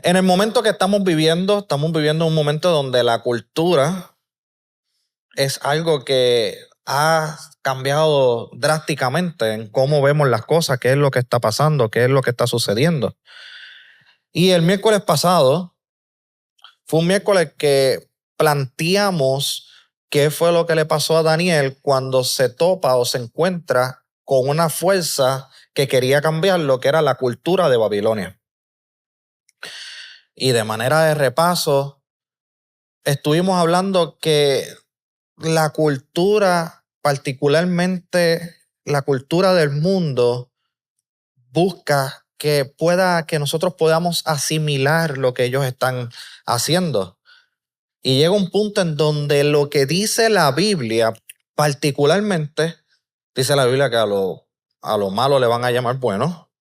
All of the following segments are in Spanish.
En el momento que estamos viviendo un momento donde la cultura es algo que ha cambiado drásticamente en cómo vemos las cosas, qué es lo que está pasando, qué es lo que está sucediendo. Y el miércoles pasado fue un miércoles que planteamos qué fue lo que le pasó a Daniel cuando se topa o se encuentra con una fuerza que quería cambiar lo que era la cultura de Babilonia. Y de manera de repaso, estuvimos hablando que la cultura, particularmente la cultura del mundo, busca que nosotros podamos asimilar lo que ellos están haciendo. Y llega un punto en donde lo que dice la Biblia, particularmente, dice la Biblia que a lo malo le van a llamar bueno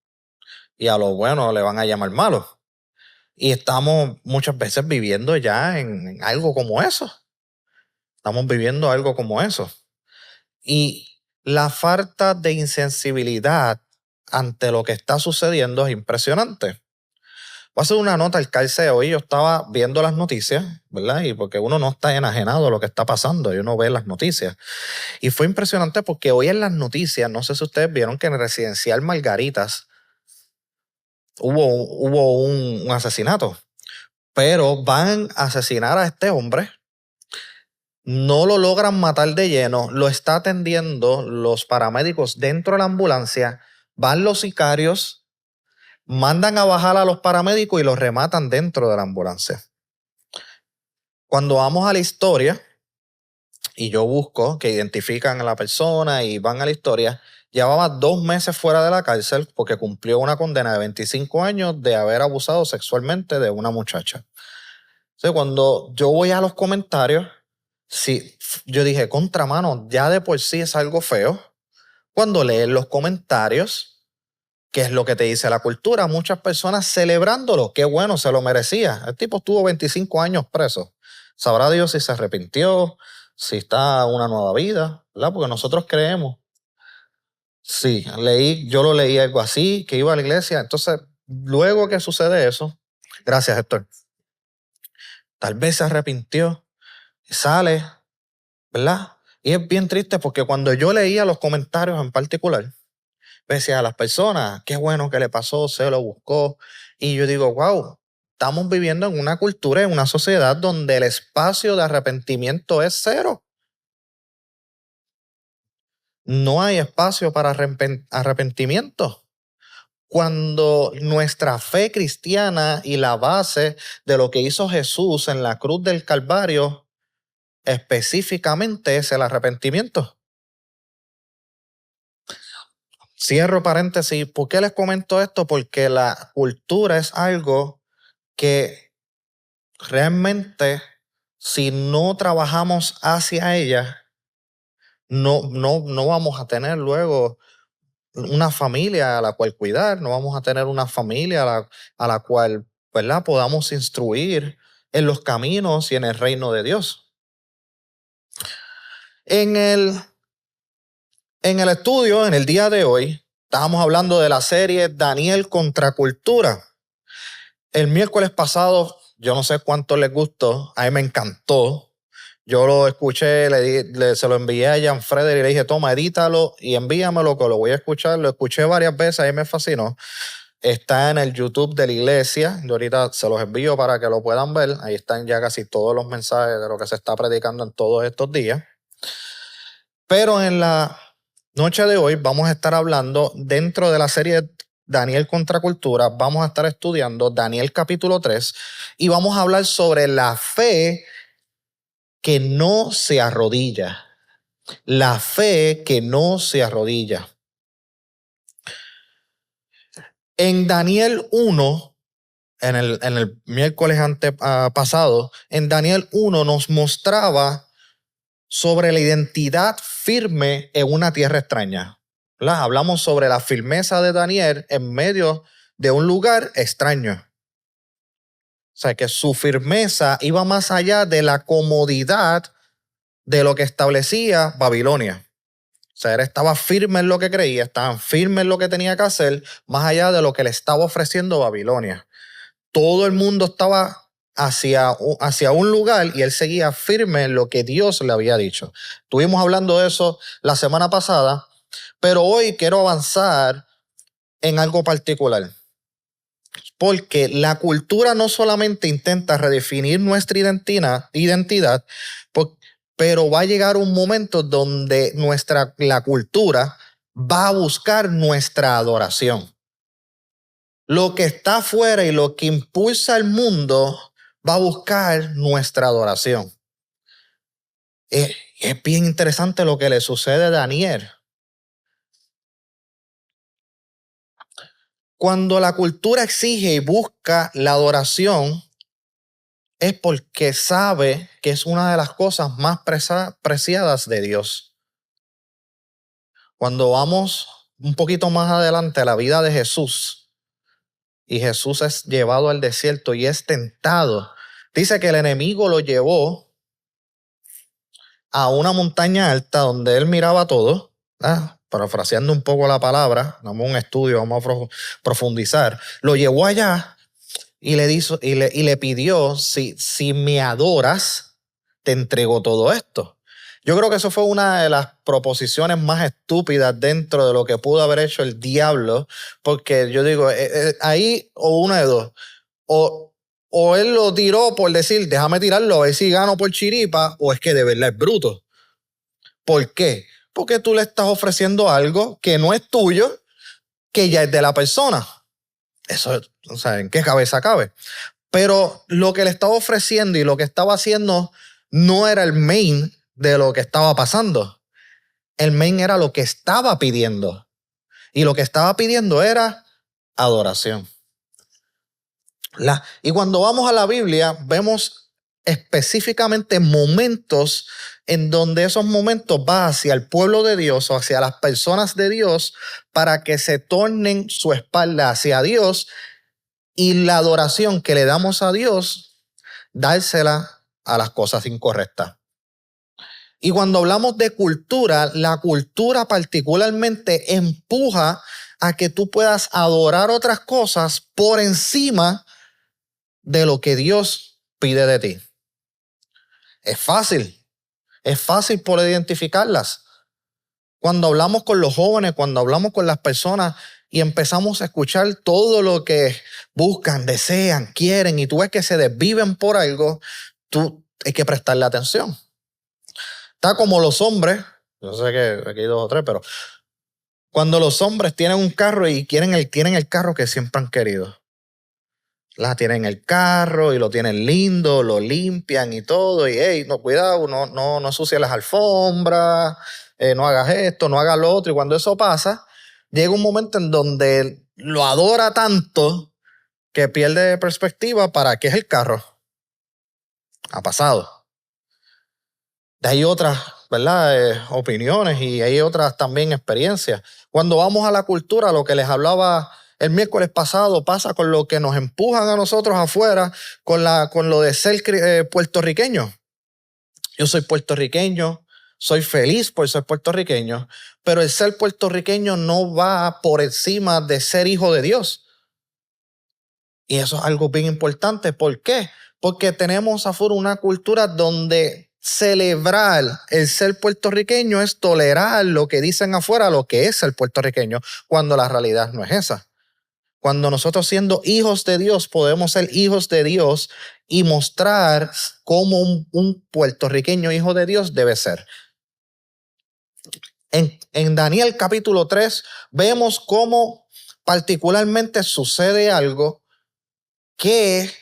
y a lo bueno le van a llamar malo. Y estamos muchas veces viviendo ya en algo como eso. Estamos viviendo algo como eso. Y la falta de insensibilidad ante lo que está sucediendo es impresionante. Voy a hacer una nota al calce. Hoy yo estaba viendo las noticias, ¿verdad? Y porque uno no está enajenado a lo que está pasando, uno ve las noticias. Y fue impresionante porque hoy en las noticias, no sé si ustedes vieron que en el residencial Margaritas hubo un asesinato, pero van a asesinar a este hombre. No lo logran matar de lleno, lo está atendiendo los paramédicos dentro de la ambulancia, van los sicarios, mandan a bajar a los paramédicos y los rematan dentro de la ambulancia. Cuando vamos a la historia, y yo busco que identifican a la persona y van a la historia, llevaba 2 meses fuera de la cárcel porque cumplió una condena de 25 años de haber abusado sexualmente de una muchacha. Entonces, cuando yo voy a los comentarios, sí, yo dije, contramano, ya de por sí es algo feo. Cuando lees los comentarios, ¿qué es lo que te dice la cultura? Muchas personas celebrándolo, qué bueno, se lo merecía. El tipo estuvo 25 años preso. Sabrá Dios si se arrepintió, si está una nueva vida, ¿verdad? Porque nosotros creemos. Sí, yo lo leí algo así, que iba a la iglesia. Entonces, luego que sucede eso, gracias, Héctor, tal vez se arrepintió, sale, ¿verdad? Y es bien triste porque cuando yo leía los comentarios en particular, decía a las personas, qué bueno que le pasó, se lo buscó. Y yo digo, wow, estamos viviendo en una cultura, en una sociedad donde el espacio de arrepentimiento es cero. No hay espacio para arrepentimiento. Cuando nuestra fe cristiana y la base de lo que hizo Jesús en la cruz del Calvario específicamente es el arrepentimiento. Cierro paréntesis. ¿Por qué les comento esto? Porque la cultura es algo que realmente, si no trabajamos hacia ella, no vamos a tener luego una familia a la cual cuidar, no vamos a tener una familia a la cual, ¿verdad?, podamos instruir en los caminos y en el reino de Dios. En el estudio, en el día de hoy, estábamos hablando de la serie Daniel contra Cultura. El miércoles pasado, yo no sé cuánto les gustó, a mí me encantó. Yo lo escuché, se lo envié a Jan Freder y le dije, toma, edítalo y envíamelo que lo voy a escuchar. Lo escuché varias veces, a mí me fascinó. Está en el YouTube de la iglesia. Yo ahorita se los envío para que lo puedan ver. Ahí están ya casi todos los mensajes de lo que se está predicando en todos estos días. Pero en la noche de hoy vamos a estar hablando dentro de la serie Daniel contra Cultura. Vamos a estar estudiando Daniel capítulo 3 y vamos a hablar sobre la fe que no se arrodilla. La fe que no se arrodilla. En Daniel 1, en el miércoles pasado, en Daniel 1 nos mostraba sobre la identidad firme en una tierra extraña. ¿Verdad? Hablamos sobre la firmeza de Daniel en medio de un lugar extraño. O sea, que su firmeza iba más allá de la comodidad de lo que establecía Babilonia. O sea, él estaba firme en lo que creía, estaba firme en lo que tenía que hacer, más allá de lo que le estaba ofreciendo Babilonia. todo el mundo estaba hacia un lugar y él seguía firme en lo que Dios le había dicho. Estuvimos hablando de eso la semana pasada, pero hoy quiero avanzar en algo particular. Porque la cultura no solamente intenta redefinir nuestra identidad, pero va a llegar un momento donde la cultura va a buscar nuestra adoración. Lo que está afuera y lo que impulsa al mundo va a buscar nuestra adoración. Es bien interesante lo que le sucede a Daniel. Cuando la cultura exige y busca la adoración, es porque sabe que es una de las cosas más preciadas de Dios. Cuando vamos un poquito más adelante a la vida de Jesús, y Jesús es llevado al desierto y es tentado, dice que el enemigo lo llevó a una montaña alta donde él miraba todo, parafraseando un poco la palabra, damos un estudio, vamos a profundizar, lo llevó allá y le pidió, si me adoras, te entrego todo esto. Yo creo que eso fue una de las proposiciones más estúpidas dentro de lo que pudo haber hecho el diablo, porque yo digo, ahí o una de dos, o él lo tiró por decir, déjame tirarlo a ver si gano por chiripa, o es que de verdad es bruto. ¿Por qué? Porque tú le estás ofreciendo algo que no es tuyo, que ya es de la persona. Eso, o sea, ¿en qué cabeza cabe? Pero lo que le estaba ofreciendo y lo que estaba haciendo no era el main de lo que estaba pasando. El main era lo que estaba pidiendo. Y lo que estaba pidiendo era adoración. Y cuando vamos a la Biblia, vemos específicamente momentos en donde esos momentos van hacia el pueblo de Dios o hacia las personas de Dios para que se tornen su espalda hacia Dios y la adoración que le damos a Dios, dársela a las cosas incorrectas. Y cuando hablamos de cultura, la cultura particularmente empuja a que tú puedas adorar otras cosas por encima de lo que Dios pide de ti. Es fácil poder identificarlas. Cuando hablamos con los jóvenes, cuando hablamos con las personas y empezamos a escuchar todo lo que buscan, desean, quieren, y tú ves que se desviven por algo, tú hay que prestarle atención. Está como los hombres, yo sé que aquí hay 2 o 3, pero cuando los hombres tienen un carro y tienen el carro que siempre han querido. Tienen el carro y lo tienen lindo, lo limpian y todo. Y hey, no, cuidado, no ensucies las alfombras, no hagas esto, no hagas lo otro. Y cuando eso pasa, llega un momento en donde lo adora tanto que pierde perspectiva para qué es el carro. Ha pasado. Hay otras, ¿verdad? Opiniones y hay otras también experiencias. Cuando vamos a la cultura, lo que les hablaba el miércoles pasado pasa con lo que nos empujan a nosotros afuera, con lo de ser puertorriqueño. Yo soy puertorriqueño, soy feliz por ser puertorriqueño, pero el ser puertorriqueño no va por encima de ser hijo de Dios. Y eso es algo bien importante. ¿Por qué? Porque tenemos afuera una cultura donde celebrar el ser puertorriqueño es tolerar lo que dicen afuera, lo que es ser puertorriqueño, cuando la realidad no es esa. Cuando nosotros siendo hijos de Dios podemos ser hijos de Dios y mostrar cómo un puertorriqueño hijo de Dios debe ser. En Daniel capítulo 3 vemos cómo particularmente sucede algo que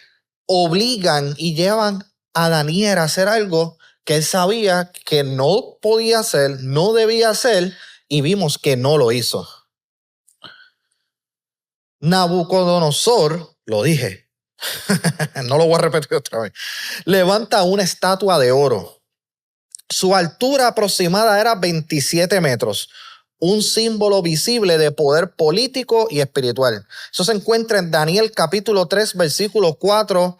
obligan y llevan a Daniel a hacer algo que él sabía que no podía hacer, no debía hacer, y vimos que no lo hizo. Nabucodonosor, lo dije, no lo voy a repetir otra vez, levanta una estatua de oro. Su altura aproximada era 27 metros, un símbolo visible de poder político y espiritual. Eso se encuentra en Daniel capítulo 3, versículo 4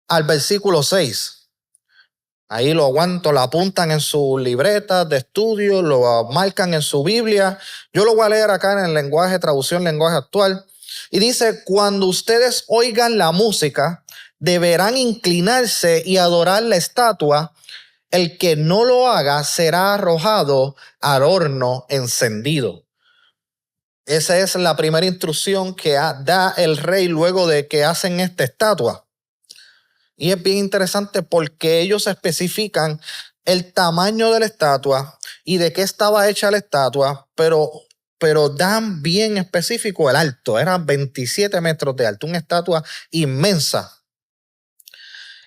al versículo 6. Ahí lo apuntan en sus libretas de estudio, lo marcan en su Biblia. Yo lo voy a leer acá en el traducción lenguaje actual. Y dice, cuando ustedes oigan la música, deberán inclinarse y adorar la estatua. El que no lo haga será arrojado al horno encendido. Esa es la primera instrucción que da el rey luego de que hacen esta estatua. Y es bien interesante porque ellos especifican el tamaño de la estatua y de qué estaba hecha la estatua, pero dan bien específico el alto. Eran 27 metros de alto, una estatua inmensa.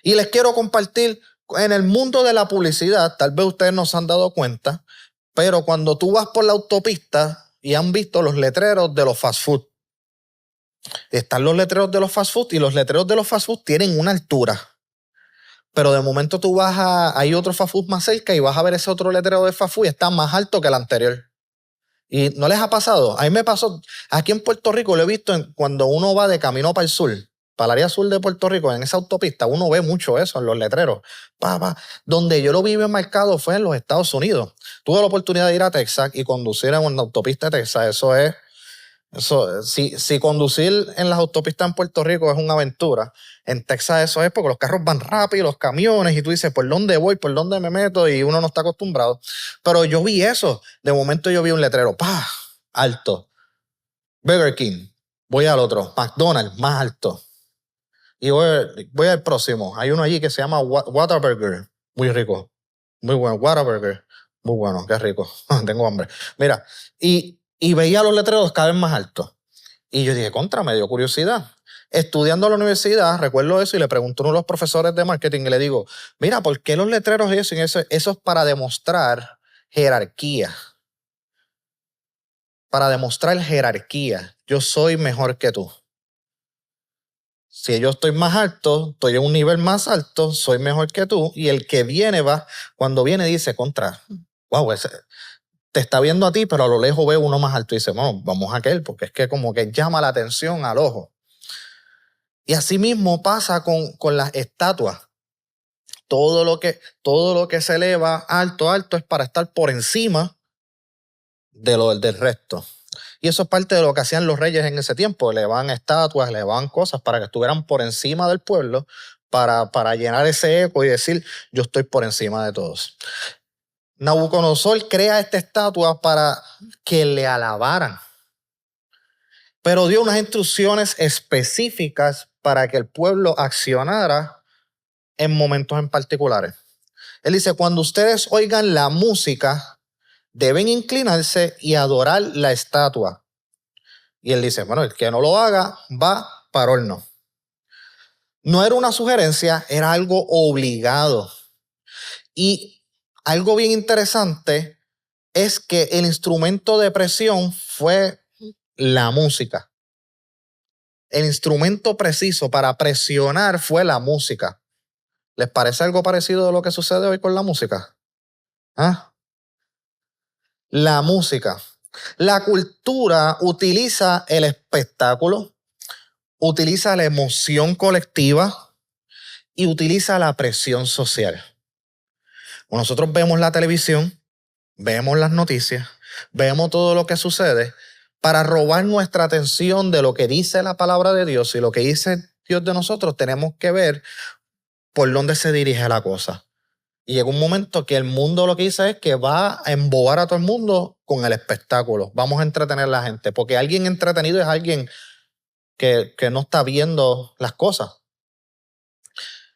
Y les quiero compartir, en el mundo de la publicidad, tal vez ustedes no se han dado cuenta, pero cuando tú vas por la autopista y han visto los letreros de los fast food, están los letreros de los fast food y los letreros de los fast food tienen una altura. Pero de momento tú hay otro fast food más cerca y vas a ver ese otro letrero de fast food y está más alto que el anterior. ¿Y no les ha pasado? A mí me pasó, aquí en Puerto Rico lo he visto cuando uno va de camino para el sur, para el área sur de Puerto Rico, en esa autopista, uno ve mucho eso en los letreros. Donde yo lo vi bien marcado fue en los Estados Unidos. Tuve la oportunidad de ir a Texas y conducir en una autopista de Texas. Si conducir en las autopistas en Puerto Rico es una aventura, en Texas eso es porque los carros van rápido, los camiones, y tú dices, ¿por dónde voy? ¿Por dónde me meto? Y uno no está acostumbrado. Pero yo vi eso. De momento yo vi un letrero, alto. Burger King, voy al otro. McDonald's, más alto. Y voy al próximo. Hay uno allí que se llama Whataburger, muy rico. Muy bueno, Whataburger. Muy bueno, qué rico. Tengo hambre. Mira, y veía los letreros cada vez más altos. Y yo dije, me dio curiosidad. Estudiando en la universidad, recuerdo eso y le pregunto a uno de los profesores de marketing y le digo, mira, ¿por qué los letreros eso es para demostrar jerarquía? Para demostrar jerarquía. Yo soy mejor que tú. Si yo estoy más alto, estoy en un nivel más alto, soy mejor que tú. Y el que viene cuando viene dice, wow, te está viendo a ti, pero a lo lejos ve uno más alto y dice, bueno, vamos a aquel, porque es que como que llama la atención al ojo. Y así mismo pasa con las estatuas. Todo lo que se eleva alto es para estar por encima del resto. Y eso es parte de lo que hacían los reyes en ese tiempo. Elevaban estatuas, elevaban cosas para que estuvieran por encima del pueblo, para llenar ese eco y decir, yo estoy por encima de todos. Nabucodonosor crea esta estatua para que le alabaran, pero dio unas instrucciones específicas para que el pueblo accionara en momentos en particulares. Él dice, cuando ustedes oigan la música, deben inclinarse y adorar la estatua. Y él dice, bueno, el que no lo haga va para horno. No era una sugerencia, era algo obligado. Y algo bien interesante es que el instrumento de presión fue la música. El instrumento preciso para presionar fue la música. ¿Les parece algo parecido a lo que sucede hoy con la música? ¿Ah? La música. La cultura utiliza el espectáculo, utiliza la emoción colectiva y utiliza la presión social. Nosotros vemos la televisión, vemos las noticias, vemos todo lo que sucede para robar nuestra atención de lo que dice la palabra de Dios y lo que dice Dios de nosotros. Tenemos que ver por dónde se dirige la cosa. Y llega un momento que el mundo lo que dice es que va a embobar a todo el mundo con el espectáculo. Vamos a entretener a la gente, porque alguien entretenido es alguien que no está viendo las cosas.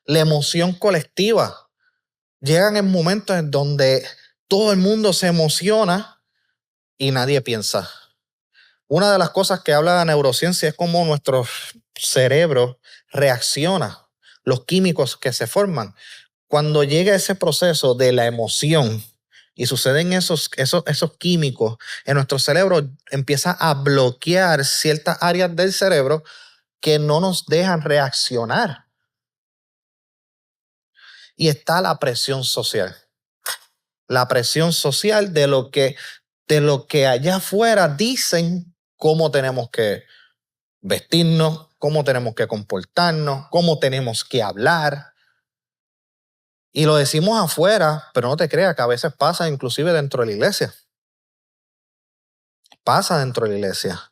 La emoción colectiva. Llegan en momentos en donde todo el mundo se emociona y nadie piensa. Una de las cosas que habla la neurociencia es cómo nuestro cerebro reacciona, los químicos que se forman. Cuando llega ese proceso de la emoción y suceden esos químicos en nuestro cerebro, empieza a bloquear ciertas áreas del cerebro que no nos dejan reaccionar. Y está la presión social. La presión social de lo que allá afuera dicen cómo tenemos que vestirnos, cómo tenemos que comportarnos, cómo tenemos que hablar. Y lo decimos afuera, pero no te creas que a veces pasa inclusive dentro de la iglesia. Pasa dentro de la iglesia.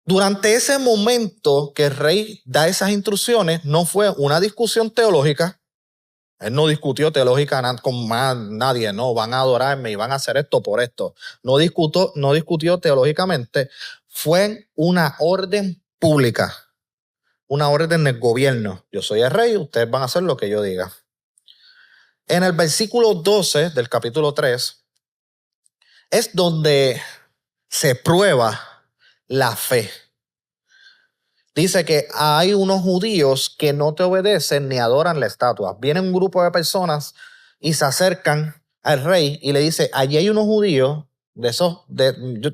Durante ese momento que el rey da esas instrucciones, no fue una discusión teológica. Él no discutió teológica con más nadie, no, van a adorarme y van a hacer esto por esto. No discutió teológicamente, fue una orden pública, una orden del gobierno. Yo soy el rey, ustedes van a hacer lo que yo diga. En el versículo 12 del capítulo 3 es donde se prueba la fe. Dice que hay unos judíos que no te obedecen ni adoran la estatua. Viene un grupo de personas y se acercan al rey y le dice, allí hay unos judíos de esos,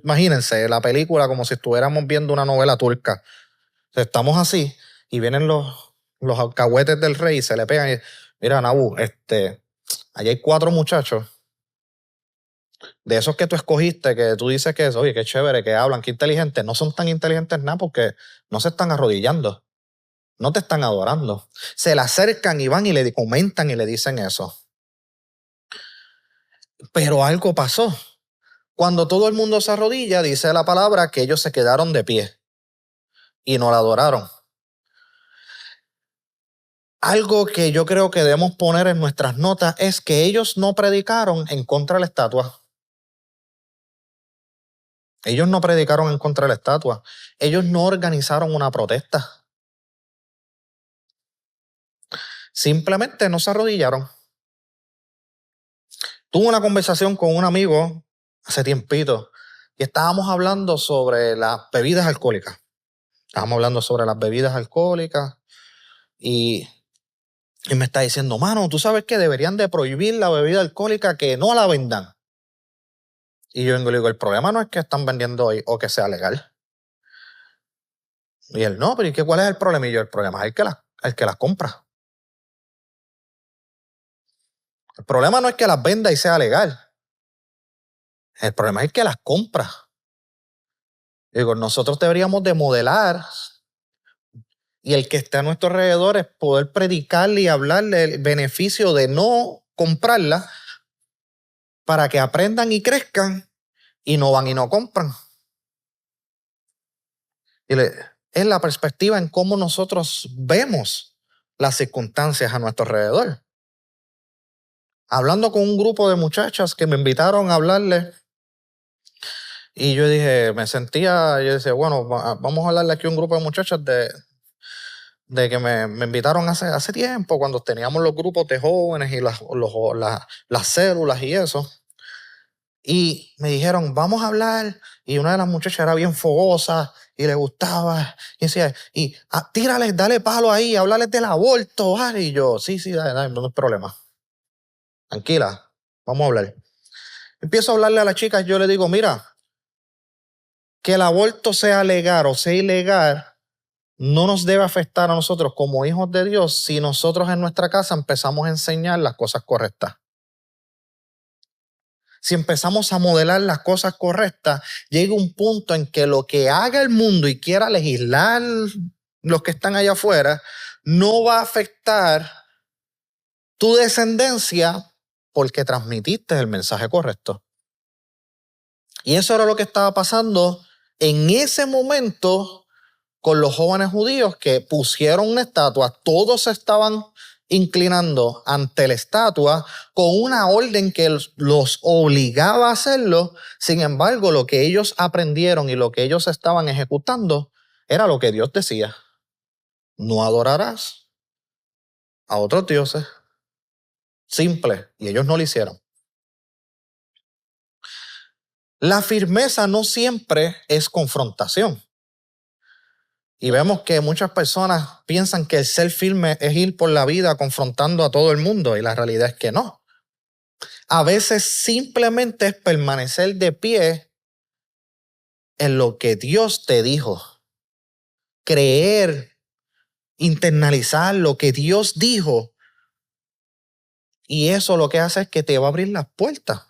imagínense la película como si estuviéramos viendo una novela turca. O sea, estamos así y vienen los alcahuetes del rey y se le pegan y, mira, Nabú, allí hay 4 muchachos de esos que tú escogiste, que tú dices que, oye, qué chévere, que hablan, qué inteligentes. No son tan inteligentes nada porque no se están arrodillando. No te están adorando. Se le acercan y van y le comentan y le dicen eso. Pero algo pasó. Cuando todo el mundo se arrodilla, dice la palabra que ellos se quedaron de pie y no la adoraron. Algo que yo creo que debemos poner en nuestras notas es que ellos no predicaron en contra de la estatua. Ellos no predicaron en contra de la estatua. Ellos no organizaron una protesta. Simplemente no se arrodillaron. Tuve una conversación con un amigo hace tiempito y estábamos hablando sobre las bebidas alcohólicas. Estábamos hablando sobre las bebidas alcohólicas y me está diciendo, mano, tú sabes que deberían de prohibir la bebida alcohólica, que no la vendan. Y yo le digo, el problema no es que están vendiendo hoy o que sea legal. Y él, no, pero ¿y qué, cuál es el problema? Y yo, el problema es el que las compra. El problema no es que las venda y sea legal. El problema es el que las compra. Digo, nosotros deberíamos de modelar y el que esté a nuestro alrededor es poder predicarle y hablarle el beneficio de no comprarla para que aprendan y crezcan y no van y no compran. Es la perspectiva en cómo nosotros vemos las circunstancias a nuestro alrededor. Hablando con un grupo de muchachas que me invitaron a hablarle y yo dije, yo decía, bueno, vamos a hablarle aquí a un grupo de muchachas de que me invitaron hace tiempo, cuando teníamos los grupos de jóvenes y las células y eso. Y me dijeron, vamos a hablar. Y una de las muchachas era bien fogosa y le gustaba. Y decía, tírales, dale palo ahí, háblales del aborto, ¿vale? Y yo, sí, dale, no hay problema. Tranquila, vamos a hablar. Empiezo a hablarle a las chicas, yo le digo, mira, que el aborto sea legal o sea ilegal, no nos debe afectar a nosotros como hijos de Dios si nosotros en nuestra casa empezamos a enseñar las cosas correctas. Si empezamos a modelar las cosas correctas, llega un punto en que lo que haga el mundo y quiera legislar los que están allá afuera, no va a afectar tu descendencia porque transmitiste el mensaje correcto. Y eso era lo que estaba pasando en ese momento con los jóvenes judíos que pusieron una estatua. Todos se estaban inclinando ante la estatua con una orden que los obligaba a hacerlo. Sin embargo, lo que ellos aprendieron y lo que ellos estaban ejecutando era lo que Dios decía. No adorarás a otros dioses. Simple. Y ellos no lo hicieron. La firmeza no siempre es confrontación. Y vemos que muchas personas piensan que el ser firme es ir por la vida confrontando a todo el mundo, y la realidad es que no. A veces simplemente es permanecer de pie en lo que Dios te dijo. Creer, internalizar lo que Dios dijo. Y eso lo que hace es que te va a abrir las puertas.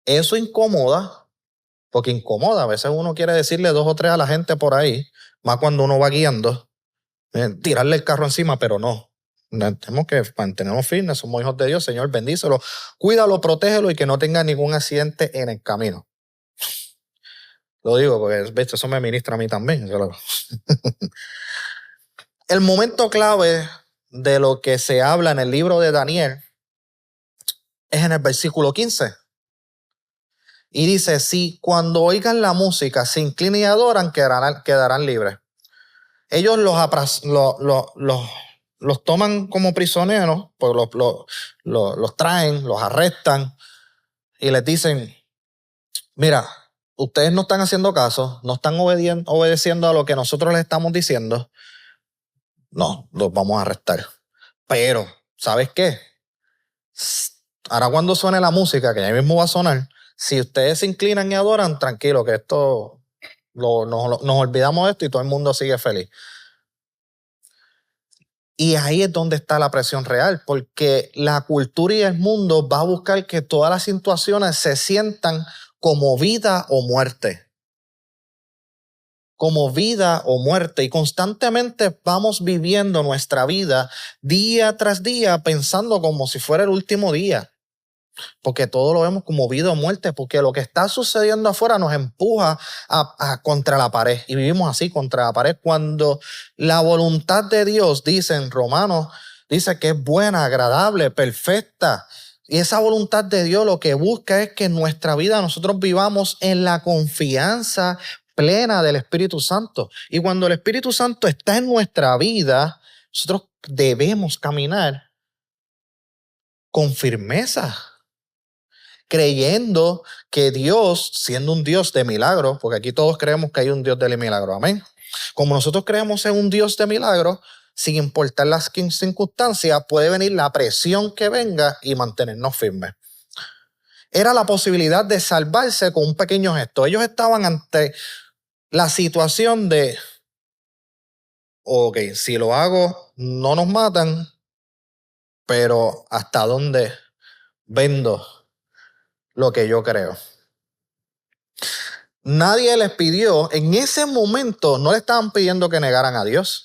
Eso incomoda, porque incomoda. A veces uno quiere decirle 2 o 3 a la gente por ahí, más cuando uno va guiando, tirarle el carro encima, pero no. Tenemos que mantenernos firmes, somos hijos de Dios. Señor, bendícelo, cuídalo, protégelo y que no tenga ningún accidente en el camino. Lo digo porque ¿viste? Eso me ministra a mí también. El momento clave de lo que se habla en el libro de Daniel es en el versículo 15. Y dice, si cuando oigan la música se inclinan y adoran, quedarán libres. Ellos los toman como prisioneros, pues los traen, los arrestan y les dicen, mira, ustedes no están haciendo caso, no están obedeciendo a lo que nosotros les estamos diciendo, no, los vamos a arrestar. Pero, ¿sabes qué? Ahora cuando suene la música, que ya mismo va a sonar, si ustedes se inclinan y adoran, tranquilo, que esto nos olvidamos de esto y todo el mundo sigue feliz. Y ahí es donde está la presión real, porque la cultura y el mundo va a buscar que todas las situaciones se sientan como vida o muerte. Como vida o muerte. Y constantemente vamos viviendo nuestra vida día tras día pensando como si fuera el último día. Porque todo lo vemos como vida o muerte, porque lo que está sucediendo afuera nos empuja contra la pared. Y vivimos así, contra la pared, cuando la voluntad de Dios, dice en Romanos, dice que es buena, agradable, perfecta. Y esa voluntad de Dios lo que busca es que en nuestra vida nosotros vivamos en la confianza plena del Espíritu Santo. Y cuando el Espíritu Santo está en nuestra vida, nosotros debemos caminar con firmeza, creyendo que Dios, siendo un Dios de milagros, porque aquí todos creemos que hay un Dios de milagros, amén. Como nosotros creemos en un Dios de milagros, sin importar las circunstancias, puede venir la presión que venga y mantenernos firmes. Era la posibilidad de salvarse con un pequeño gesto. Ellos estaban ante la situación de, ok, si lo hago, no nos matan, pero ¿hasta dónde vendo lo que yo creo? Nadie les pidió, en ese momento no le estaban pidiendo que negaran a Dios.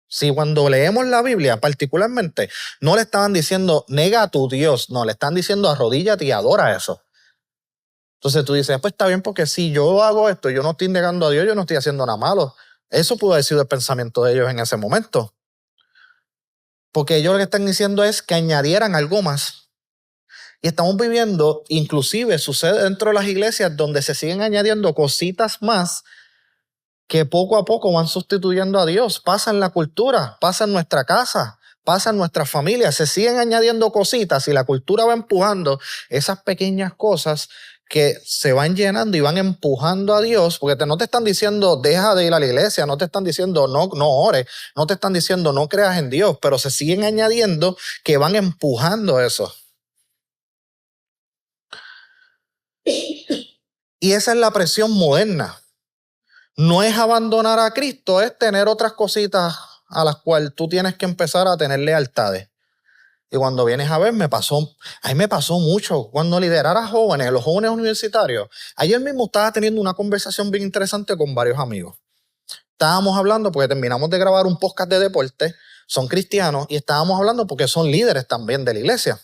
Si cuando leemos la Biblia particularmente, no le estaban diciendo, nega a tu Dios, no, le están diciendo, arrodíllate y adora eso. Entonces tú dices, pues está bien, porque si yo hago esto, yo no estoy negando a Dios, yo no estoy haciendo nada malo. Eso pudo haber sido el pensamiento de ellos en ese momento. Porque ellos lo que están diciendo es que añadieran algo más. Y estamos viviendo, inclusive sucede dentro de las iglesias donde se siguen añadiendo cositas más que poco a poco van sustituyendo a Dios. Pasa en la cultura, pasa en nuestra casa, pasa en nuestras familias. Se siguen añadiendo cositas y la cultura va empujando esas pequeñas cosas que se van llenando y van empujando a Dios, porque no te están diciendo deja de ir a la iglesia, no te están diciendo no ores, no te están diciendo no creas en Dios, pero se siguen añadiendo que van empujando eso. Y esa es la presión moderna. No es abandonar a Cristo, es tener otras cositas a las cuales tú tienes que empezar a tener lealtades. Y cuando vienes a ver, a mí me pasó mucho. Cuando liderar a jóvenes, los jóvenes universitarios, ayer mismo estaba teniendo una conversación bien interesante con varios amigos. Estábamos hablando porque terminamos de grabar un podcast de deporte, son cristianos, y estábamos hablando porque son líderes también de la iglesia.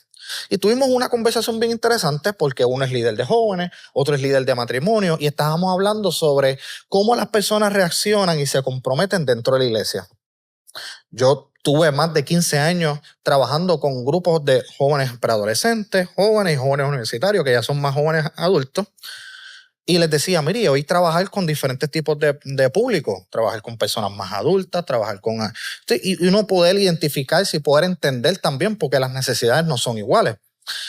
Y tuvimos una conversación bien interesante porque uno es líder de jóvenes, otro es líder de matrimonio, y estábamos hablando sobre cómo las personas reaccionan y se comprometen dentro de la iglesia. Yo tuve más de 15 años trabajando con grupos de jóvenes preadolescentes, jóvenes y jóvenes universitarios, que ya son más jóvenes adultos. Y les decía, mire, hoy trabajar con diferentes tipos de público, trabajar con personas más adultas, trabajar con... Y uno poder identificarse y poder entender también, porque las necesidades no son iguales.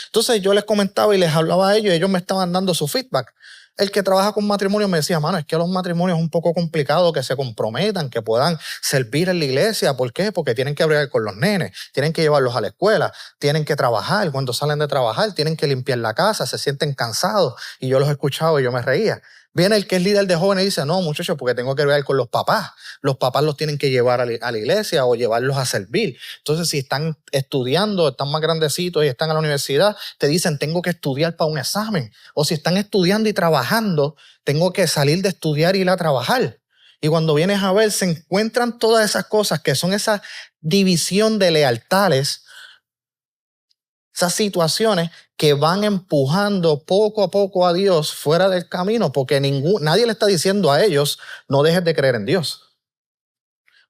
Entonces yo les comentaba y les hablaba a ellos y ellos me estaban dando su feedback. El que trabaja con matrimonio me decía, mano, es que los matrimonios es un poco complicado que se comprometan, que puedan servir en la iglesia. ¿Por qué? Porque tienen que bregar con los nenes, tienen que llevarlos a la escuela, tienen que trabajar. Cuando salen de trabajar, tienen que limpiar la casa, se sienten cansados. Y yo los he escuchado y yo me reía. Viene el que es líder de jóvenes y dice, no, muchachos, porque tengo que bregar con los papás. Los papás los tienen que llevar a la iglesia o llevarlos a servir. Entonces, si están estudiando, están más grandecitos y están en la universidad, te dicen, tengo que estudiar para un examen. O si están estudiando y trabajando, tengo que salir de estudiar y ir a trabajar. Y cuando vienes a ver, se encuentran todas esas cosas que son esa división de lealtades Esas situaciones que van empujando poco a poco a Dios fuera del camino, porque nadie le está diciendo a ellos, no dejes de creer en Dios.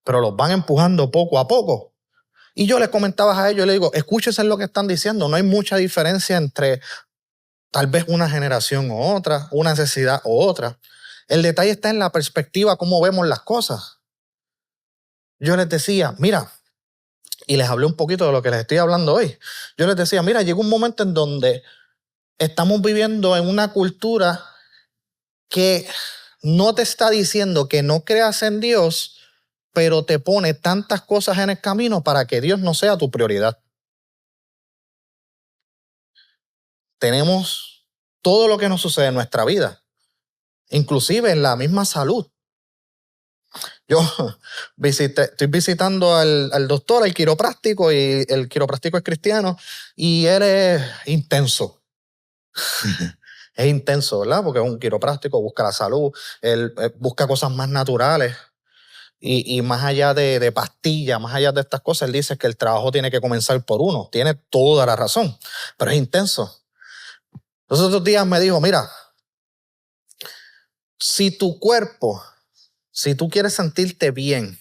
Pero los van empujando poco a poco. Y yo les comentaba a ellos, les digo, escúchense lo que están diciendo, no hay mucha diferencia entre tal vez una generación u otra, una necesidad u otra. El detalle está en la perspectiva, cómo vemos las cosas. Yo les decía, mira, y les hablé un poquito de lo que les estoy hablando hoy. Yo les decía, mira, llega un momento en donde estamos viviendo en una cultura que no te está diciendo que no creas en Dios, pero te pone tantas cosas en el camino para que Dios no sea tu prioridad. Tenemos todo lo que nos sucede en nuestra vida, inclusive en la misma salud. Yo estoy visitando al doctor, al quiropráctico, y el quiropráctico es cristiano, y él es intenso. Es intenso, ¿verdad? Porque es un quiropráctico, busca la salud, él busca cosas más naturales. Y más allá de pastillas, más allá de estas cosas, él dice que el trabajo tiene que comenzar por uno. Tiene toda la razón, pero es intenso. Los otros días me dijo, mira, si tu cuerpo, si tú quieres sentirte bien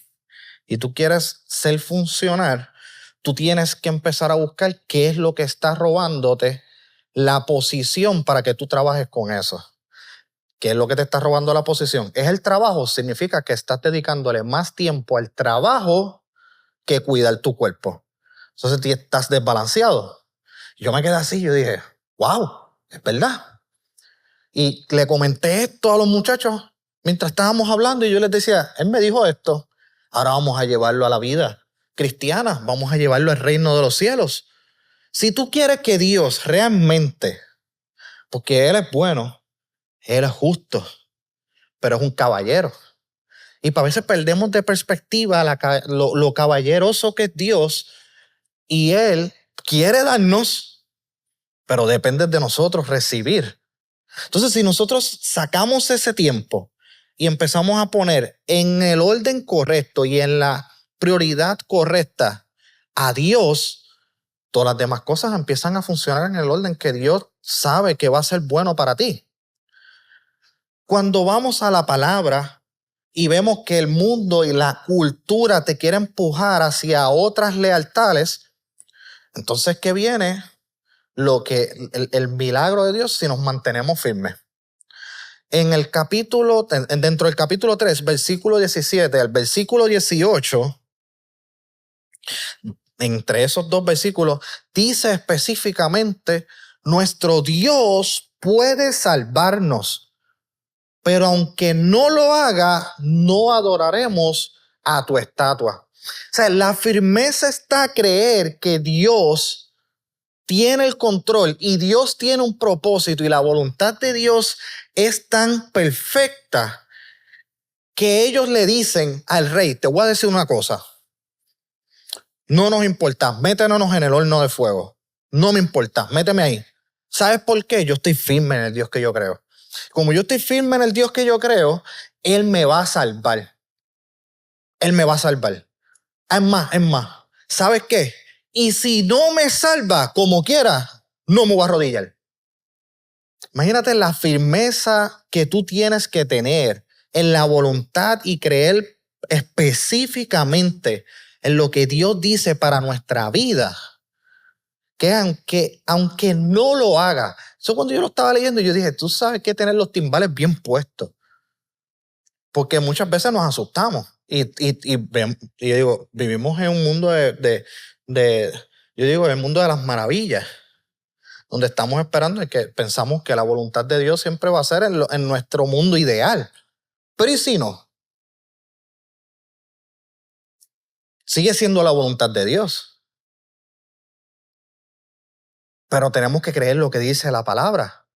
y tú quieres ser funcional, tú tienes que empezar a buscar qué es lo que está robándote la posición para que tú trabajes con eso. ¿Qué es lo que te está robando la posición? ¿Es el trabajo? Significa que estás dedicándole más tiempo al trabajo que cuidar tu cuerpo. Entonces estás desbalanceado. Yo me quedé así, yo dije, wow, es verdad. Y le comenté esto a los muchachos mientras estábamos hablando y yo les decía, él me dijo esto, ahora vamos a llevarlo a la vida cristiana, vamos a llevarlo al reino de los cielos. Si tú quieres que Dios realmente, porque Él es bueno, Él es justo, pero es un caballero. Y a veces perdemos de perspectiva lo caballeroso que es Dios, y Él quiere darnos, pero depende de nosotros recibir. Entonces, si nosotros sacamos ese tiempo y empezamos a poner en el orden correcto y en la prioridad correcta a Dios, todas las demás cosas empiezan a funcionar en el orden que Dios sabe que va a ser bueno para ti. Cuando vamos a la palabra y vemos que el mundo y la cultura te quieren empujar hacia otras lealtades, entonces, ¿qué viene? El milagro de Dios si nos mantenemos firmes. En el capítulo, dentro del capítulo 3, versículo 17 al versículo 18, entre esos dos versículos, dice específicamente, nuestro Dios puede salvarnos, pero aunque no lo haga, no adoraremos a tu estatua. O sea, la firmeza está a creer que Dios tiene el control y Dios tiene un propósito y la voluntad de Dios es tan perfecta que ellos le dicen al rey, te voy a decir una cosa, no nos importa, métenos en el horno de fuego, no me importa, méteme ahí. ¿Sabes por qué? Yo estoy firme en el Dios que yo creo. Como yo estoy firme en el Dios que yo creo, Él me va a salvar. Él me va a salvar. Es más, ¿sabes qué? Y si no me salva como quiera, no me voy a arrodillar. Imagínate la firmeza que tú tienes que tener en la voluntad y creer específicamente en lo que Dios dice para nuestra vida. Que aunque no lo haga. Eso cuando yo lo estaba leyendo, yo dije, tú sabes que tener los timbales bien puestos. Porque muchas veces nos asustamos. Y yo digo, vivimos en un mundo yo digo, en el mundo de las maravillas, donde estamos esperando y que pensamos que la voluntad de Dios siempre va a ser en nuestro mundo ideal. Pero ¿y si no? Sigue siendo la voluntad de Dios. Pero tenemos que creer lo que dice la palabra.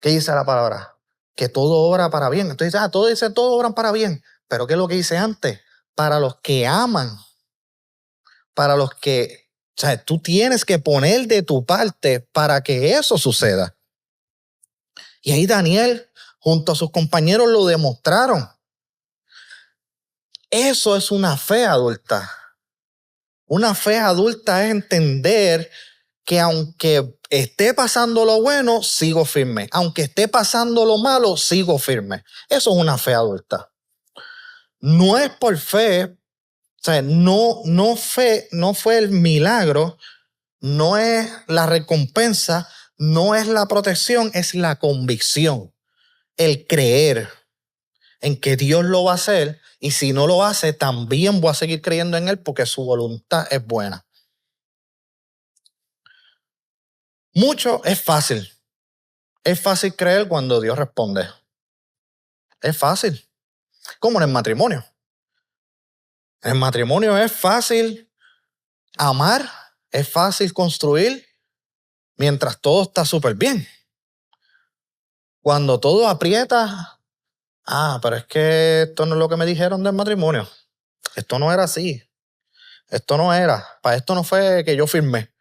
¿Qué dice la palabra? Que todo obra para bien. Entonces, todo dice, todo obran para bien. Pero ¿qué es lo que dice antes? Para los que aman. Para los que, o sea, tú tienes que poner de tu parte para que eso suceda. Y ahí Daniel, junto a sus compañeros, lo demostraron. Eso es una fe adulta. Una fe adulta es entender que aunque esté pasando lo bueno, sigo firme. Aunque esté pasando lo malo, sigo firme. Eso es una fe adulta. No es por fe, o sea, no fue el milagro, no es la recompensa, no es la protección, es la convicción, el creer en que Dios lo va a hacer, y si no lo hace, también voy a seguir creyendo en Él porque su voluntad es buena. Mucho es fácil. Es fácil creer cuando Dios responde. Es fácil. Como en el matrimonio. En el matrimonio es fácil amar, es fácil construir mientras todo está súper bien. Cuando todo aprieta, pero es que esto no es lo que me dijeron del matrimonio. Esto no era así. Esto no era. Para esto no fue que yo firmé.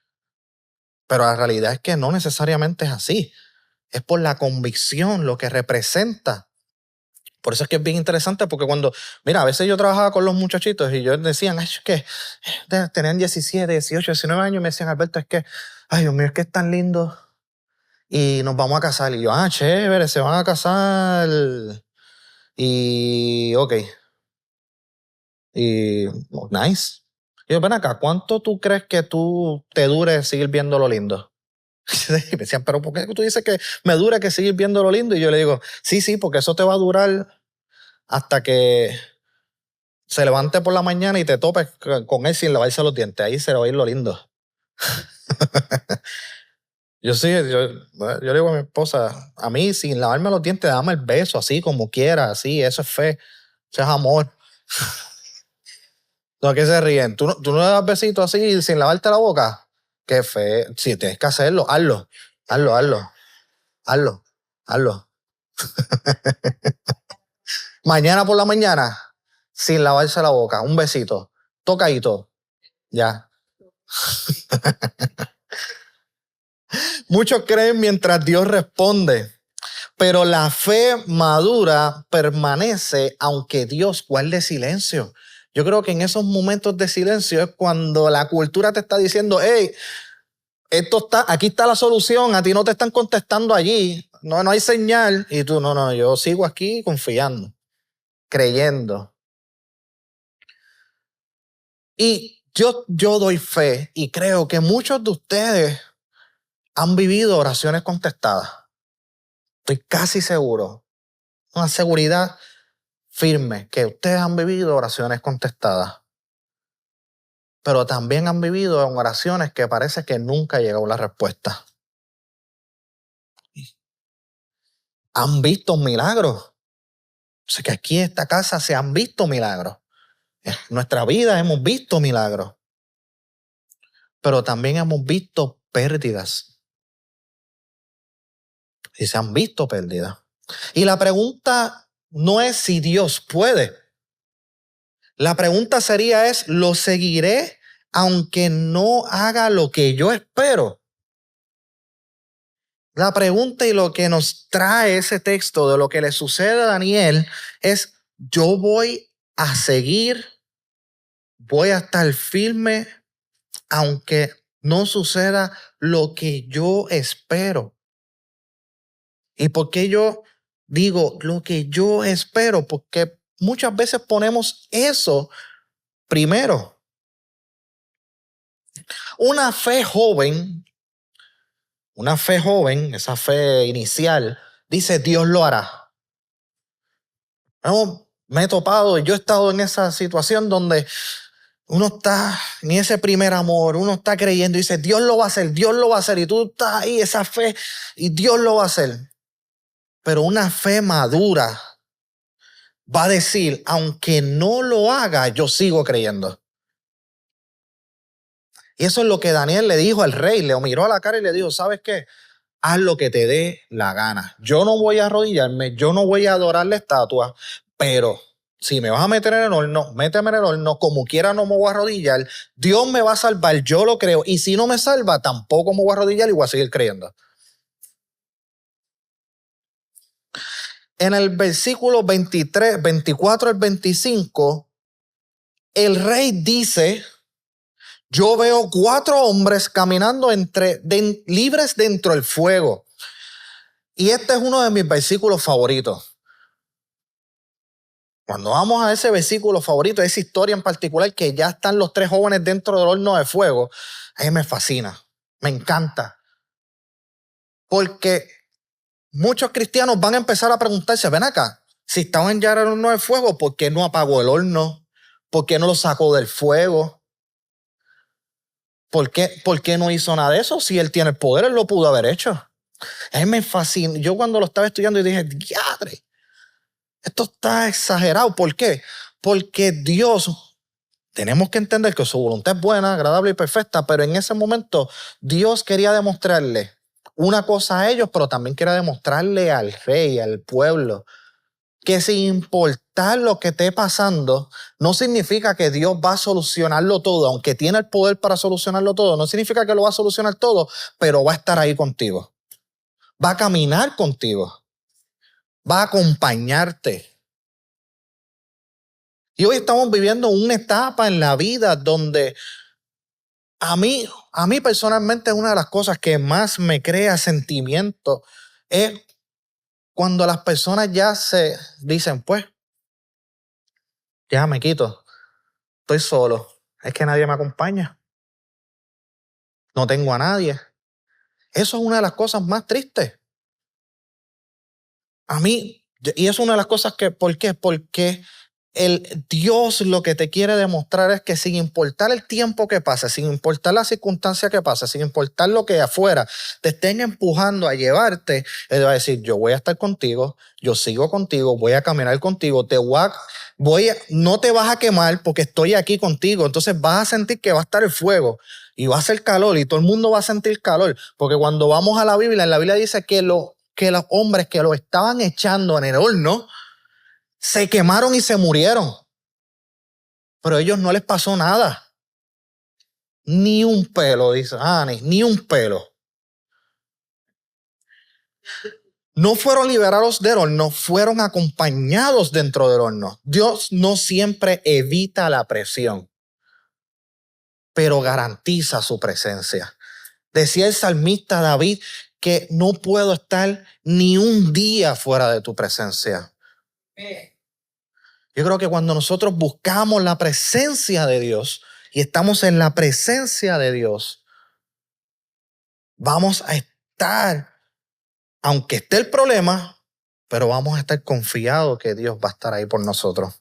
Pero la realidad es que no necesariamente es así. Es por la convicción, lo que representa. Por eso es que es bien interesante, porque mira, a veces yo trabajaba con los muchachitos y ellos decían, es que tenían 17, 18, 19 años y me decían, Alberto, es que, ay Dios mío, es que es tan lindo y nos vamos a casar. Y yo, chévere, se van a casar y, ok. Y, nice. Y yo, ven acá, ¿cuánto tú crees que tú te dure seguir viendo lo lindo? Y me decían, pero ¿por qué tú dices que me dura que seguir viendo lo lindo? Y yo le digo, sí, porque eso te va a durar hasta que se levante por la mañana y te topes con él sin lavarse los dientes. Ahí se le va a ir lo lindo. Yo le digo a mi esposa, a mí sin lavarme los dientes, dame el beso así como quiera, así, eso es fe, eso es amor. No, ¿qué se ríen? ¿Tú no le das besitos así sin lavarte la boca? Qué fe. Si tienes que hacerlo, hazlo. Mañana por la mañana, sin lavarse la boca, un besito, tocadito, ya. Muchos creen mientras Dios responde, pero la fe madura permanece aunque Dios guarde silencio. Yo creo que en esos momentos de silencio es cuando la cultura te está diciendo, hey, aquí está la solución, a ti no te están contestando allí, no hay señal, y tú, no, yo sigo aquí confiando, creyendo. Y yo doy fe y creo que muchos de ustedes han vivido oraciones contestadas. Estoy casi seguro, una seguridad firme, que ustedes han vivido oraciones contestadas. Pero también han vivido en oraciones que parece que nunca llegó la respuesta. Han visto milagros. O sea que aquí en esta casa se han visto milagros. En nuestra vida hemos visto milagros. Pero también hemos visto pérdidas. Y se han visto pérdidas. Y la pregunta no es si Dios puede. La pregunta sería ¿lo seguiré aunque no haga lo que yo espero? La pregunta y lo que nos trae ese texto de lo que le sucede a Daniel es, yo voy a seguir, voy a estar firme, aunque no suceda lo que yo espero. ¿Y por qué yo digo lo que yo espero? Porque muchas veces ponemos eso primero. Una fe joven, esa fe inicial, dice Dios lo hará. No, me he topado y yo he estado en esa situación donde uno está en ese primer amor, uno está creyendo y dice, Dios lo va a hacer, y tú estás ahí, esa fe, y Dios lo va a hacer. Pero una fe madura va a decir, aunque no lo haga, yo sigo creyendo. Y eso es lo que Daniel le dijo al rey, le miró a la cara y le dijo, ¿sabes qué? Haz lo que te dé la gana. Yo no voy a arrodillarme, yo no voy a adorar la estatua, pero si me vas a meter en el horno, méteme en el horno, como quiera no me voy a arrodillar, Dios me va a salvar, yo lo creo, y si no me salva, tampoco me voy a arrodillar y voy a seguir creyendo. En el versículo 23, 24 al 25, el rey dice, Yo veo 4 hombres caminando libres dentro del fuego. Y este es uno de mis versículos favoritos. Cuando vamos a ese versículo favorito, esa historia en particular, que ya están los 3 jóvenes dentro del horno de fuego, a mí me fascina, me encanta. Porque muchos cristianos van a empezar a preguntarse, ven acá, si estaban ya en el horno de fuego, ¿por qué no apagó el horno? ¿Por qué no lo sacó del fuego? ¿Por qué no hizo nada de eso? Si él tiene el poder, él lo pudo haber hecho. A mí me fascina. Yo cuando lo estaba estudiando y dije, diadre, esto está exagerado. ¿Por qué? Porque Dios, tenemos que entender que su voluntad es buena, agradable y perfecta, pero en ese momento Dios quería demostrarle una cosa a ellos, pero también quería demostrarle al rey, al pueblo, que sin importar lo que esté pasando, no significa que Dios va a solucionarlo todo, aunque tiene el poder para solucionarlo todo, no significa que lo va a solucionar todo, pero va a estar ahí contigo, va a caminar contigo, va a acompañarte. Y hoy estamos viviendo una etapa en la vida donde a mí personalmente una de las cosas que más me crea sentimiento es cuando las personas ya se dicen, pues, ya me quito, estoy solo, es que nadie me acompaña, no tengo a nadie. Eso es una de las cosas más tristes. A mí, y es una de las cosas que, ¿por qué? Porque el Dios lo que te quiere demostrar es que sin importar el tiempo que pase, sin importar la circunstancia que pase, sin importar lo que afuera te estén empujando a llevarte, Él va a decir, yo voy a estar contigo, yo sigo contigo, voy a caminar contigo, no te vas a quemar porque estoy aquí contigo. Entonces vas a sentir que va a estar el fuego y va a ser calor y todo el mundo va a sentir calor. Porque cuando vamos a la Biblia, en la Biblia dice que los hombres que lo estaban echando en el horno se quemaron y se murieron. Pero a ellos no les pasó nada. Ni un pelo, dice Ani, ni un pelo. No fueron liberados del horno, fueron acompañados dentro del horno. Dios no siempre evita la presión, pero garantiza su presencia. Decía el salmista David que no puedo estar ni un día fuera de tu presencia. Yo creo que cuando nosotros buscamos la presencia de Dios y estamos en la presencia de Dios, vamos a estar, aunque esté el problema, pero vamos a estar confiados que Dios va a estar ahí por nosotros.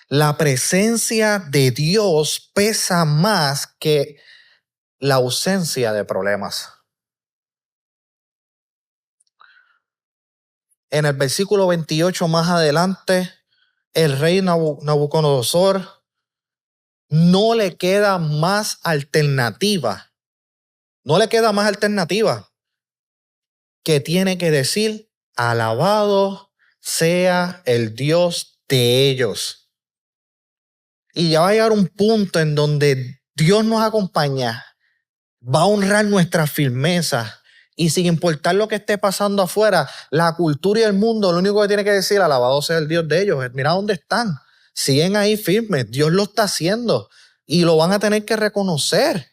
La presencia de Dios pesa más que la ausencia de problemas. En el versículo 28 más adelante, el rey Nabucodonosor no le queda más alternativa. No le queda más alternativa que tiene que decir, alabado sea el Dios de ellos. Y ya va a llegar un punto en donde Dios nos acompaña, va a honrar nuestra firmeza. Y sin importar lo que esté pasando afuera, la cultura y el mundo, lo único que tiene que decir, alabado sea el Dios de ellos. Mira dónde están. Siguen ahí firmes. Dios lo está haciendo. Y lo van a tener que reconocer.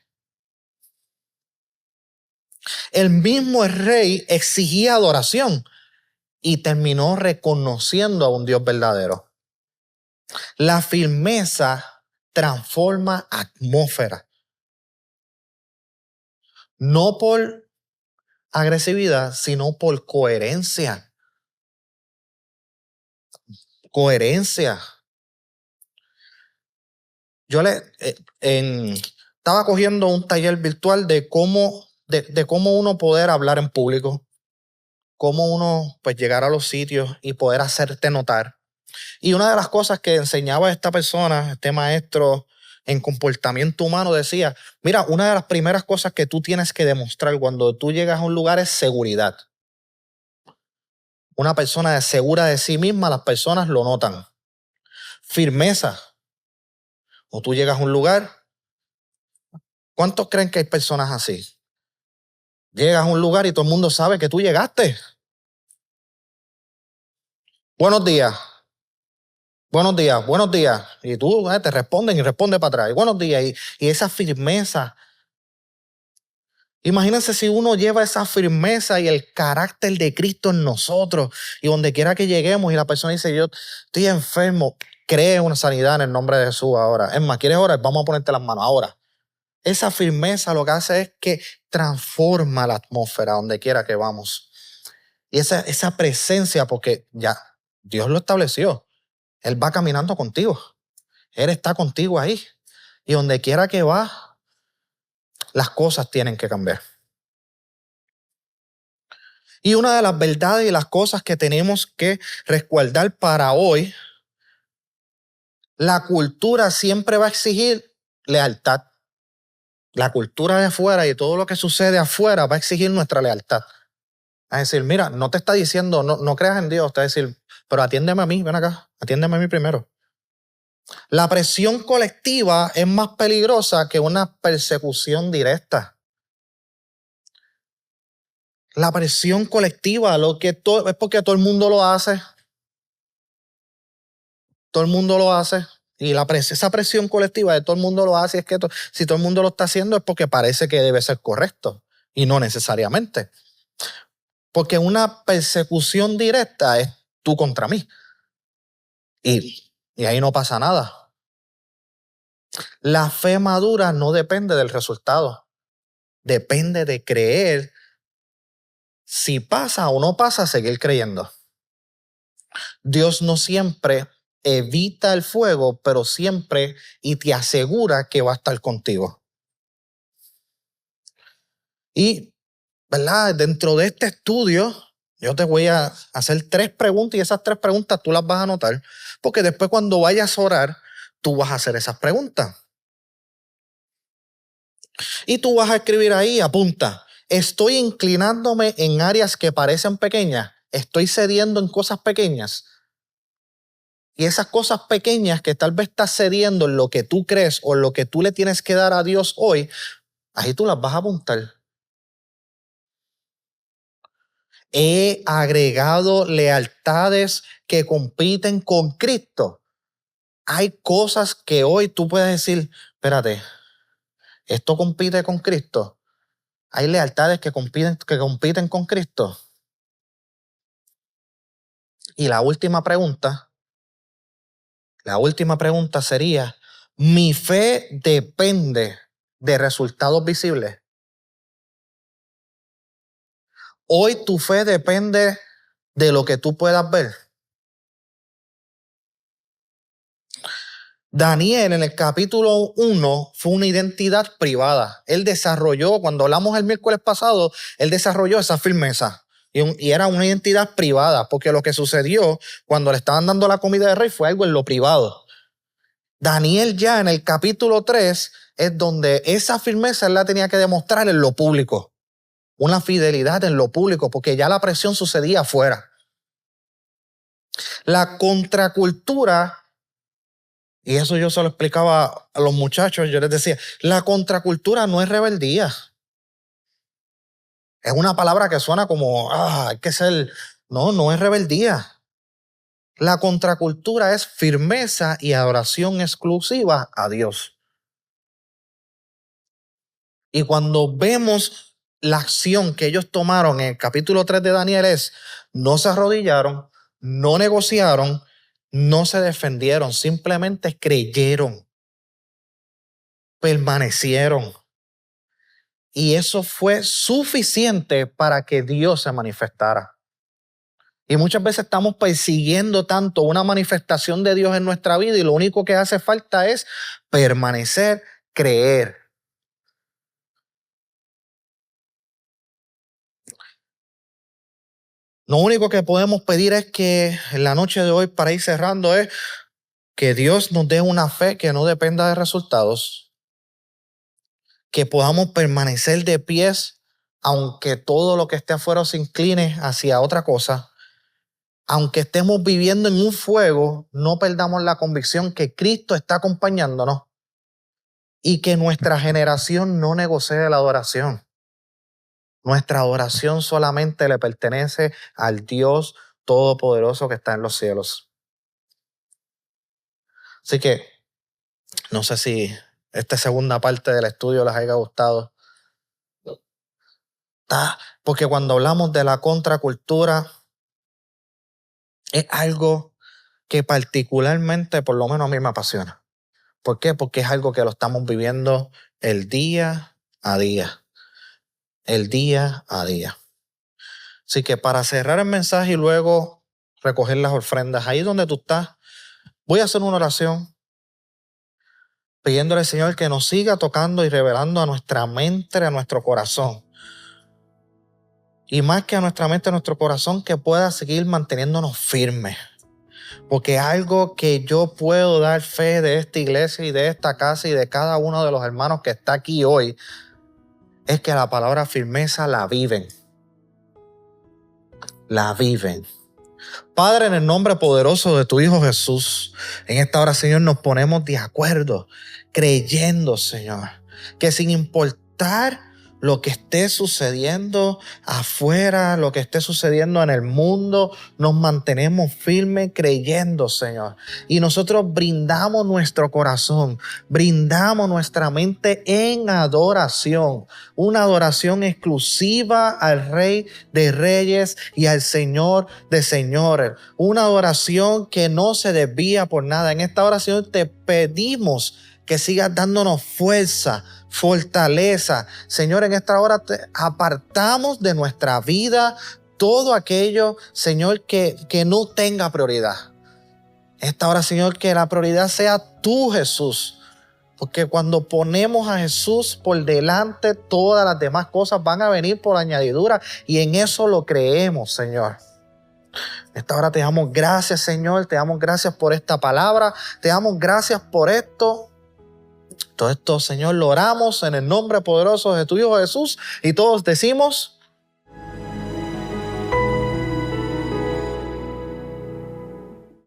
El mismo rey exigía adoración y terminó reconociendo a un Dios verdadero. La firmeza transforma atmósfera. No por agresividad, sino por coherencia. Coherencia. Yo estaba cogiendo un taller virtual de cómo uno poder hablar en público, cómo uno pues llegar a los sitios y poder hacerte notar. Y una de las cosas que enseñaba esta persona, este maestro en comportamiento humano, decía, mira, una de las primeras cosas que tú tienes que demostrar cuando tú llegas a un lugar es seguridad. Una persona segura de sí misma, las personas lo notan. Firmeza. O tú llegas a un lugar, ¿cuántos creen que hay personas así? Llegas a un lugar y todo el mundo sabe que tú llegaste. Buenos días. buenos días, buenos días. Y tú te responden y responde para atrás. Y buenos días. Y esa firmeza. Imagínense si uno lleva esa firmeza y el carácter de Cristo en nosotros y donde quiera que lleguemos y la persona dice, yo estoy enfermo, cree una sanidad en el nombre de Jesús ahora. Es más, ¿quieres orar? Vamos a ponerte las manos ahora. Esa firmeza lo que hace es que transforma la atmósfera donde quiera que vamos. Y esa presencia, porque ya Dios lo estableció. Él va caminando contigo. Él está contigo ahí. Y donde quiera que va, las cosas tienen que cambiar. Y una de las verdades y las cosas que tenemos que resguardar para hoy, la cultura siempre va a exigir lealtad. La cultura de afuera y todo lo que sucede afuera va a exigir nuestra lealtad. A decir, mira, no te está diciendo, no creas en Dios, te va a decir, pero atiéndeme a mí, ven acá, atiéndeme a mí primero. La presión colectiva es más peligrosa que una persecución directa. La presión colectiva, es porque todo el mundo lo hace. Todo el mundo lo hace. Y esa presión colectiva de todo el mundo lo hace. Y es que si todo el mundo lo está haciendo es porque parece que debe ser correcto. Y no necesariamente. Porque una persecución directa es tú contra mí. Y ahí no pasa nada. La fe madura no depende del resultado. Depende de creer. Si pasa o no pasa, seguir creyendo. Dios no siempre evita el fuego, pero siempre y te asegura que va a estar contigo. Y, ¿verdad? Dentro de este estudio, yo te voy a hacer 3 preguntas y esas 3 preguntas tú las vas a anotar, porque después cuando vayas a orar, tú vas a hacer esas preguntas. Y tú vas a escribir ahí, apunta, estoy inclinándome en áreas que parecen pequeñas, estoy cediendo en cosas pequeñas. Y esas cosas pequeñas que tal vez estás cediendo en lo que tú crees o en lo que tú le tienes que dar a Dios hoy, ahí tú las vas a apuntar. He agregado lealtades que compiten con Cristo. Hay cosas que hoy tú puedes decir, espérate, esto compite con Cristo. Hay lealtades que compiten con Cristo. Y la última pregunta sería, ¿mi fe depende de resultados visibles? Hoy tu fe depende de lo que tú puedas ver. Daniel en el capítulo 1 fue una identidad privada. Él desarrolló, cuando hablamos el miércoles pasado, él desarrolló esa firmeza. Y era una identidad privada, porque lo que sucedió cuando le estaban dando la comida de rey fue algo en lo privado. Daniel ya en el capítulo 3 es donde esa firmeza él la tenía que demostrar en lo público. Una fidelidad en lo público, porque ya la presión sucedía afuera. La contracultura, y eso yo se lo explicaba a los muchachos, yo les decía, la contracultura no es rebeldía. Es una palabra que suena como, hay que ser, no es rebeldía. La contracultura es firmeza y adoración exclusiva a Dios. Y cuando vemos la acción que ellos tomaron en el capítulo 3 de Daniel es, no se arrodillaron, no negociaron, no se defendieron, simplemente creyeron, permanecieron. Y eso fue suficiente para que Dios se manifestara. Y muchas veces estamos persiguiendo tanto una manifestación de Dios en nuestra vida y lo único que hace falta es permanecer, creer. Lo único que podemos pedir es que en la noche de hoy, para ir cerrando, es que Dios nos dé una fe que no dependa de resultados, que podamos permanecer de pies, aunque todo lo que esté afuera se incline hacia otra cosa. Aunque estemos viviendo en un fuego, no perdamos la convicción que Cristo está acompañándonos y que nuestra generación no negocie la adoración. Nuestra adoración solamente le pertenece al Dios Todopoderoso que está en los cielos. Así que no sé si esta segunda parte del estudio les haya gustado. Porque cuando hablamos de la contracultura, es algo que particularmente, por lo menos a mí me apasiona. ¿Por qué? Porque es algo que lo estamos viviendo el día a día. El día a día. Así que para cerrar el mensaje y luego recoger las ofrendas, ahí donde tú estás, voy a hacer una oración pidiéndole al Señor que nos siga tocando y revelando a nuestra mente, a nuestro corazón. Y más que a nuestra mente, a nuestro corazón, que pueda seguir manteniéndonos firmes. Porque algo que yo puedo dar fe de esta iglesia y de esta casa y de cada uno de los hermanos que está aquí hoy, es que la palabra firmeza la viven. La viven. Padre, en el nombre poderoso de tu Hijo Jesús, en esta hora, Señor, nos ponemos de acuerdo, creyendo, Señor, que sin importar lo que esté sucediendo afuera, lo que esté sucediendo en el mundo, nos mantenemos firmes creyendo, Señor. Y nosotros brindamos nuestro corazón, brindamos nuestra mente en adoración, una adoración exclusiva al Rey de Reyes y al Señor de Señores, una adoración que no se desvía por nada. En esta oración te pedimos que sigas dándonos fuerza, fortaleza. Señor, en esta hora te apartamos de nuestra vida todo aquello, Señor, que no tenga prioridad. En esta hora, Señor, que la prioridad sea tú, Jesús. Porque cuando ponemos a Jesús por delante, todas las demás cosas van a venir por añadidura, y en eso lo creemos, Señor. En esta hora te damos gracias, Señor. Te damos gracias por esta palabra. Te damos gracias por esto. Todo esto, Señor, lo oramos en el nombre poderoso de tu Hijo Jesús. Y todos decimos...